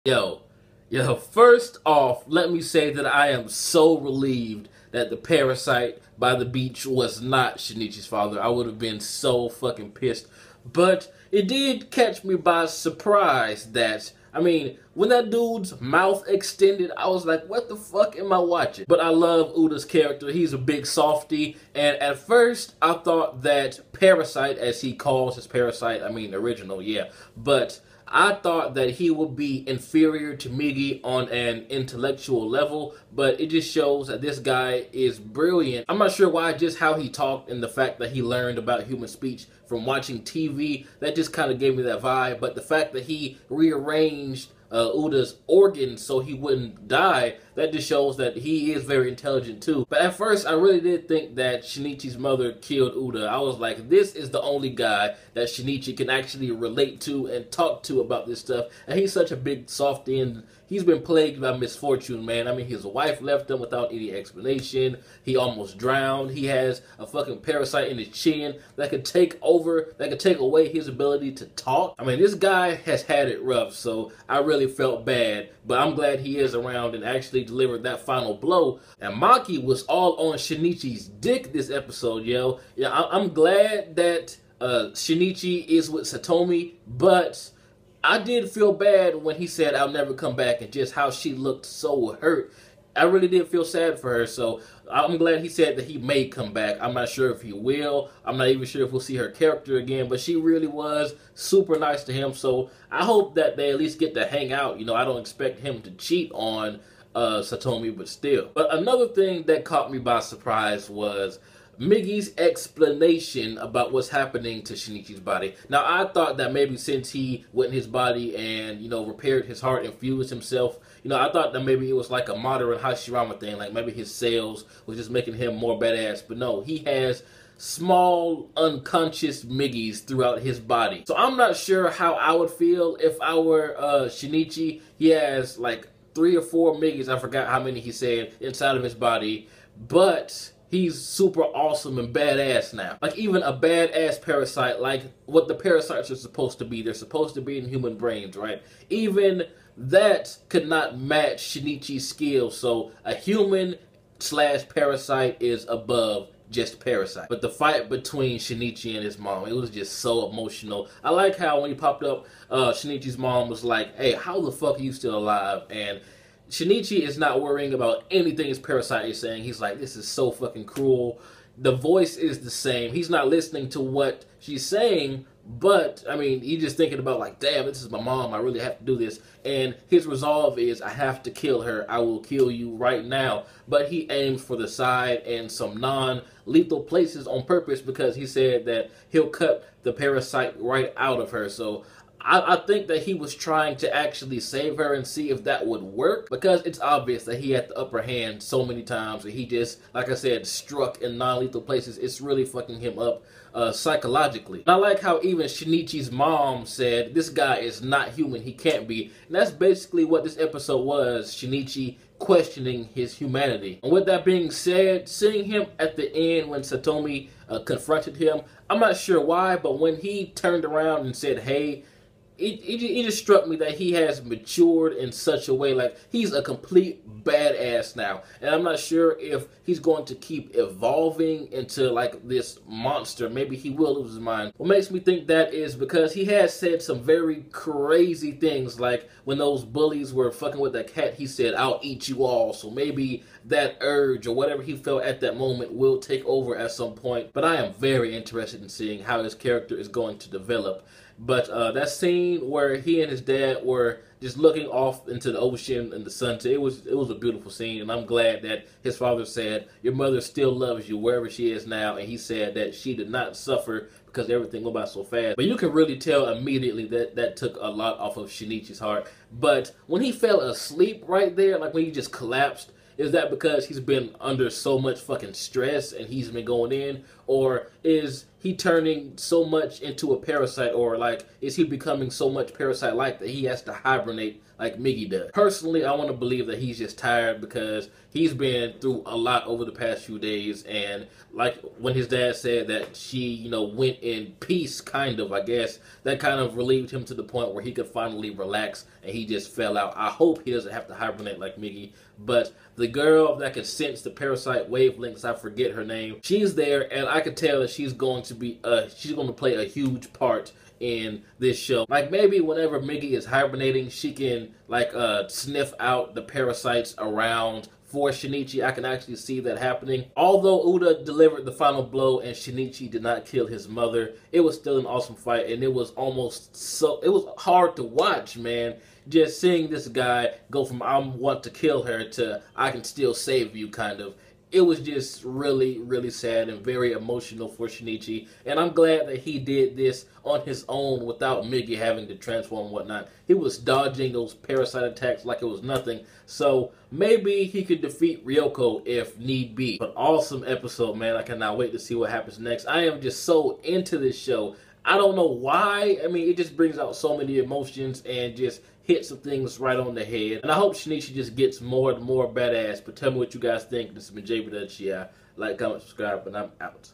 Yo, first off, let me say that I am so relieved that the parasite by the beach was not Shinichi's father. I would have been so fucking pissed. But it did catch me by surprise that, I mean, when that dude's mouth extended, I was like, what the fuck am I watching? But I love Uda's character. He's a big softy. And at first, I thought that Parasyte, as he calls his parasite, I mean, original, yeah. But I thought that he would be inferior to Migi on an intellectual level, but it just shows that this guy is brilliant. I'm not sure why, just how he talked and the fact that he learned about human speech from watching TV, that just kind of gave me that vibe. But the fact that he rearranged Uda's organs so he wouldn't die, that just shows that he is very intelligent too. But at first, I really did think that Shinichi's mother killed Uda. I was like, this is the only guy that Shinichi can actually relate to and talk to about this stuff. And he's such a big softy, and he's been plagued by misfortune, man. I mean, his wife left him without any explanation. He almost drowned. He has a fucking parasite in his chin that could take away his ability to talk. I mean, this guy has had it rough, so I really felt bad. But I'm glad he is around and actually delivered that final blow. And Maki was all on Shinichi's dick this episode, yo. Yeah, I'm glad that Shinichi is with Satomi, but I did feel bad when he said, I'll never come back, and just how she looked so hurt. I really did feel sad for her, so I'm glad he said that he may come back. I'm not sure if he will. I'm not even sure if we'll see her character again, but she really was super nice to him, so I hope that they at least get to hang out. You know, I don't expect him to cheat on Satomi, but still. But another thing that caught me by surprise was Migi's explanation about what's happening to Shinichi's body. Now, I thought that maybe since he went in his body and, you know, repaired his heart and fused himself, you know, I thought that maybe it was like a modern Hashirama thing, like maybe his cells was just making him more badass. But no, he has small unconscious Migis throughout his body. So I'm not sure how I would feel if I were Shinichi. He has like 3 or 4 Migis, I forgot how many he said, inside of his body, but he's super awesome and badass now. Like, even a badass parasite, like what the parasites are supposed to be. They're supposed to be in human brains, right? Even that could not match Shinichi's skills. So a human / parasite is above just Parasyte. But the fight between Shinichi and his mom, it was just so emotional. I like how when he popped up, Shinichi's mom was like, hey, how the fuck are you still alive? And Shinichi is not worrying about anything his Parasyte is saying. He's like, this is so fucking cruel. The voice is the same. He's not listening to what she's saying, but, I mean, he's just thinking about, like, damn, this is my mom. I really have to do this. And his resolve is, I have to kill her. I will kill you right now. But he aims for the side and some non-lethal places on purpose because he said that he'll cut the parasite right out of her. So I think that he was trying to actually save her and see if that would work, because it's obvious that he had the upper hand so many times and he just, like I said, struck in non-lethal places. It's really fucking him up psychologically. And I like how even Shinichi's mom said, this guy is not human, he can't be. And that's basically what this episode was, Shinichi questioning his humanity. And with that being said, seeing him at the end when Satomi confronted him, I'm not sure why, but when he turned around and said, hey, it just struck me that he has matured in such a way. Like, he's a complete badass now. And I'm not sure if he's going to keep evolving into, like, this monster. Maybe he will lose his mind. What makes me think that is because he has said some very crazy things. Like, when those bullies were fucking with that cat, he said, I'll eat you all. So maybe that urge or whatever he felt at that moment will take over at some point. But I am very interested in seeing how his character is going to develop. But that scene where he and his dad were just looking off into the ocean and the sunset, it was a beautiful scene, and I'm glad that his father said, your mother still loves you wherever she is now, and he said that she did not suffer because everything went by so fast. But you can really tell immediately that that took a lot off of Shinichi's heart. But when he fell asleep right there, like when he just collapsed, is that because he's been under so much fucking stress and he's been going in? Or is he turning so much into a parasite, or like is he becoming so much parasite-like that he has to hibernate like Miggy does? Personally, I want to believe that he's just tired because he's been through a lot over the past few days, and like when his dad said that she, you know, went in peace, kind of, I guess, that kind of relieved him to the point where he could finally relax, and he just fell out. I hope he doesn't have to hibernate like Miggy, but the girl that can sense the parasite wavelengths, I forget her name, she's there, and I could tell that she's going to play a huge part in this show. Like maybe whenever Miggy is hibernating, she can like sniff out the parasites around for Shinichi. I can actually see that happening. Although Uda delivered the final blow and Shinichi did not kill his mother, it was still an awesome fight, and it was hard to watch, man. Just seeing this guy go from I want to kill her to I can still save you, kind of. It was just really, really sad and very emotional for Shinichi. And I'm glad that he did this on his own without Miggy having to transform and whatnot. He was dodging those parasite attacks like it was nothing. So maybe he could defeat Ryoko if need be. But awesome episode, man. I cannot wait to see what happens next. I am just so into this show. I don't know why. I mean, it just brings out so many emotions and just hits some things right on the head. And I hope Shinichi just gets more and more badass. But tell me what you guys think. This has been jbDAuchiha. Like, comment, subscribe, and I'm out.